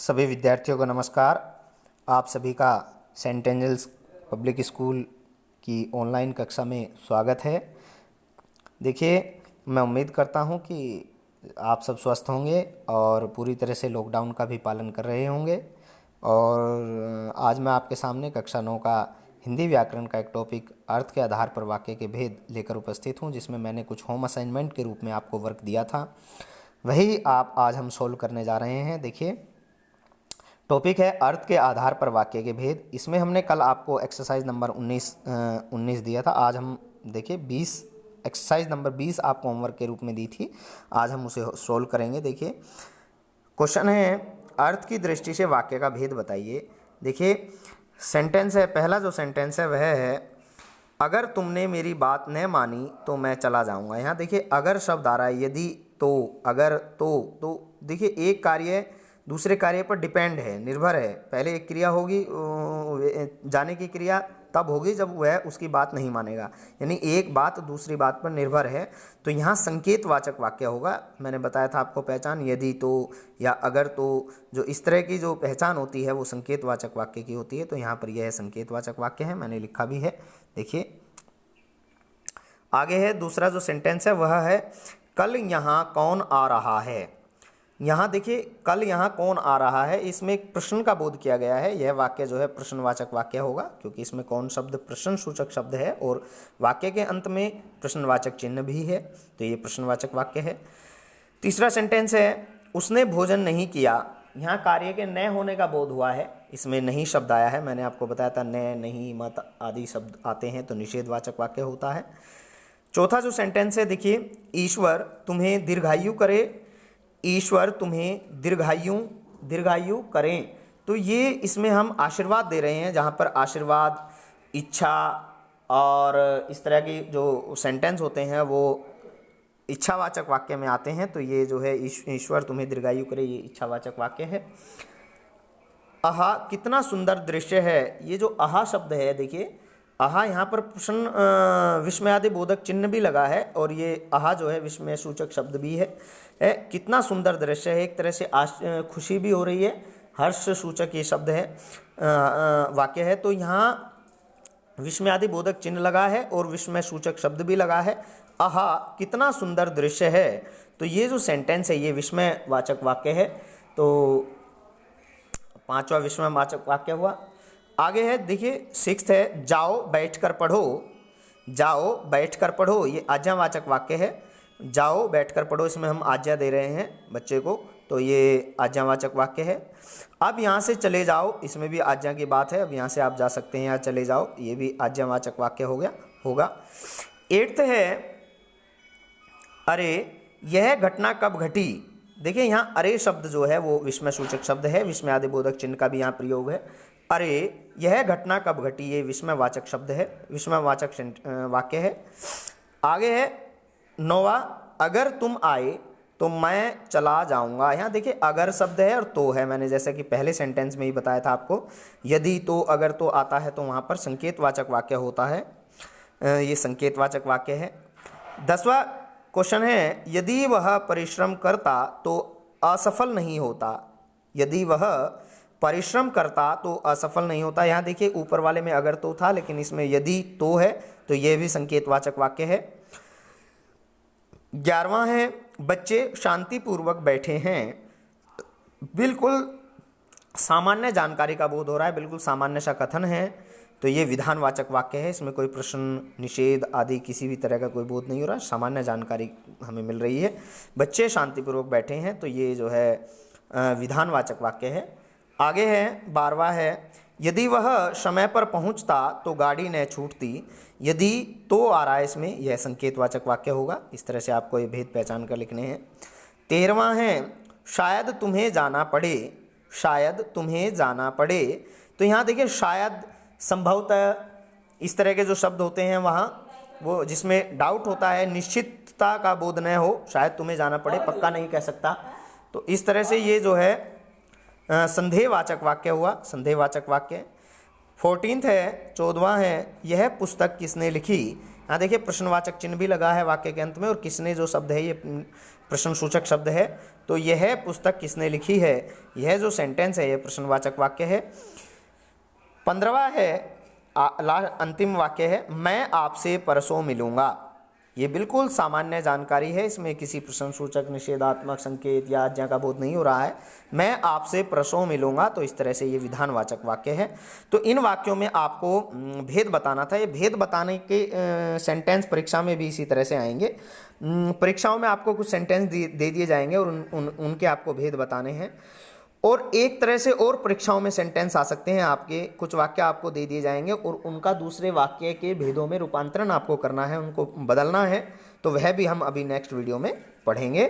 सभी विद्यार्थियों को नमस्कार। आप सभी का सेंट एंजल्स पब्लिक स्कूल की ऑनलाइन कक्षा में स्वागत है। देखिए, मैं उम्मीद करता हूं कि आप सब स्वस्थ होंगे और पूरी तरह से लॉकडाउन का भी पालन कर रहे होंगे। और आज मैं आपके सामने कक्षा 9 का हिंदी व्याकरण का एक टॉपिक अर्थ के आधार पर वाक्य के भेद लेकर उपस्थित हूं, जिसमें मैंने कुछ होम असाइनमेंट के रूप में आपको वर्क दिया था। वही आप आज हम सोल्व करने जा रहे हैं। देखिए, टॉपिक है अर्थ के आधार पर वाक्य के भेद। इसमें हमने कल आपको एक्सरसाइज नंबर 19 दिया था। आज हम देखिए 20 एक्सरसाइज नंबर 20 आपको होमवर्क के रूप में दी थी। आज हम उसे सोल्व करेंगे। देखिए, क्वेश्चन है अर्थ की दृष्टि से वाक्य का भेद बताइए। देखिए, सेंटेंस है, पहला जो सेंटेंस है वह है अगर तुमने मेरी बात न मानी तो मैं चला जाऊंगा। यहाँ देखिए अगर शब्द आ रहा है, यदि, तो, अगर, तो देखिए एक कार्य दूसरे कार्य पर डिपेंड है, निर्भर है। पहले एक क्रिया होगी, जाने की क्रिया तब होगी जब वह उसकी बात नहीं मानेगा, यानी एक बात दूसरी बात पर निर्भर है। तो यहाँ संकेतवाचक वाक्य होगा। मैंने बताया था आपको पहचान, यदि तो या अगर तो, जो इस तरह की जो पहचान होती है वो संकेतवाचक वाक्य की होती है। तो यहाँ पर यह संकेतवाचक वाक्य है, मैंने लिखा भी है। देखिए आगे है दूसरा जो सेंटेंस है वह है कल यहाँ कौन आ रहा है। यहाँ देखिए कल यहाँ कौन आ रहा है, इसमें एक प्रश्न का बोध किया गया है। यह वाक्य जो है प्रश्नवाचक वाक्य होगा, क्योंकि इसमें कौन शब्द प्रश्न सूचक शब्द है और वाक्य के अंत में प्रश्नवाचक चिन्ह भी है, तो ये प्रश्नवाचक वाक्य है। तीसरा सेंटेंस है उसने भोजन नहीं किया। यहाँ कार्य के न होने का बोध हुआ है, इसमें नहीं शब्द आया है। मैंने आपको बताया था न, नहीं, मत आदि शब्द आते हैं तो निषेधवाचक वाक्य होता है। चौथा जो सेंटेंस है देखिए ईश्वर तुम्हें दीर्घायु करे, ईश्वर तुम्हें दीर्घायु करें। तो ये इसमें हम आशीर्वाद दे रहे हैं, जहाँ पर आशीर्वाद, इच्छा और इस तरह की जो सेंटेंस होते हैं वो इच्छावाचक वाक्य में आते हैं। तो ये जो है ईश्वर तुम्हें दीर्घायु करे, ये इच्छावाचक वाक्य है। आहा कितना सुंदर दृश्य है, ये जो आहा शब्द है देखिए, आहा यहाँ पर प्रश्न विस्मयादि बोधक चिन्ह भी लगा है और ये आहा जो है विस्मय सूचक शब्द भी है। कितना सुंदर दृश्य है, एक तरह से खुशी भी हो रही है, हर्ष सूचक ये शब्द है, वाक्य है। तो यहाँ विस्मयादि बोधक चिन्ह लगा है और विस्मय सूचक शब्द भी लगा है। आहा कितना सुंदर दृश्य है, तो ये जो सेंटेंस है ये विस्मय वाचक वाक्य है। तो पांचवा विस्मय वाचक वाक्य हुआ। आगे है देखिए सिक्स्थ है जाओ बैठकर पढ़ो। जाओ बैठकर पढ़ो ये आज्ञावाचक वाक्य है। जाओ बैठकर पढ़ो, इसमें हम आज्ञा दे रहे हैं बच्चे को, तो ये आज्ञावाचक वाक्य है। अब यहाँ से चले जाओ, इसमें भी आज्ञा की बात है, अब यहाँ से आप जा सकते हैं, यहाँ चले जाओ, ये भी आज्ञावाचक वाक्य हो गया होगा। एट्थ है अरे यह घटना कब घटी। देखिए यहाँ अरे शब्द जो है वो विस्मय सूचक शब्द है, विस्मय आदि बोधक चिन्ह का भी यहाँ प्रयोग है। अरे यह घटना कब घटी, ये विस्मयवाचक शब्द है, विस्मयवाचक वाक्य है। आगे है नौवा अगर तुम आए तो मैं चला जाऊंगा। यहाँ देखिए अगर शब्द है और तो है, मैंने जैसे कि पहले सेंटेंस में ही बताया था आपको, यदि तो अगर तो आता है तो वहाँ पर संकेतवाचक वाक्य होता है, ये संकेतवाचक वाक्य है। 10वां क्वेश्चन है यदि वह परिश्रम करता तो असफल नहीं होता। यदि वह परिश्रम करता तो असफल नहीं होता। यहाँ देखिए ऊपर वाले में अगर तो था, लेकिन इसमें यदि तो है, तो यह भी संकेतवाचक वाक्य है। 11वां है बच्चे शांतिपूर्वक बैठे हैं। बिल्कुल सामान्य जानकारी का बोध हो रहा है, बिल्कुल सामान्य सा कथन है, तो ये विधानवाचक वाक्य है। इसमें कोई प्रश्न, निषेध आदि किसी भी तरह का कोई बोध नहीं हो रहा, सामान्य जानकारी हमें मिल रही है। बच्चे शांतिपूर्वक बैठे हैं, तो ये जो है विधानवाचक वाक्य है। आगे है 12वां है यदि वह समय पर पहुंचता तो गाड़ी न छूटती। यदि तो आ रहा है इसमें, यह संकेतवाचक वाक्य होगा। इस तरह से आपको ये भेद पहचान कर लिखने हैं। 13वां है शायद तुम्हें जाना पड़े। शायद तुम्हें जाना पड़े, तो यहाँ देखिए शायद, संभवतः, इस तरह के जो शब्द होते हैं वहाँ वो जिसमें डाउट होता है, निश्चितता का बोध न हो, शायद तुम्हें जाना पड़े, पक्का नहीं कह सकता। तो इस तरह से ये जो है संदेहवाचक वाक्य हुआ, संदेहवाचक वाक्य। 14th है 14वां है यह पुस्तक किसने लिखी। यहाँ देखिए प्रश्नवाचक चिन्ह भी लगा है वाक्य के अंत में, और किसने जो शब्द है ये प्रश्न सूचक शब्द है। तो यह पुस्तक किसने लिखी है, यह जो सेंटेंस है यह प्रश्नवाचक वाक्य है। 15वां है अंतिम वाक्य है, मैं आपसे परसों मिलूंगा। ये बिल्कुल सामान्य जानकारी है, इसमें किसी प्रश्न सूचक, निषेधात्मक संकेत या आज्ञा का बोध नहीं हो रहा है। मैं आपसे परसों मिलूंगा, तो इस तरह से ये विधानवाचक वाक्य है। तो इन वाक्यों में आपको भेद बताना था। ये भेद बताने के सेंटेंस परीक्षा में भी इसी तरह से आएंगे। परीक्षाओं में आपको कुछ सेंटेंस दे दिए जाएंगे और उनके आपको भेद बताने हैं। और एक तरह से और परीक्षाओं में सेंटेंस आ सकते हैं, आपके कुछ वाक्य आपको दे दिए जाएंगे और उनका दूसरे वाक्य के भेदों में रूपांतरण आपको करना है, उनको बदलना है। तो वह भी हम अभी नेक्स्ट वीडियो में पढ़ेंगे।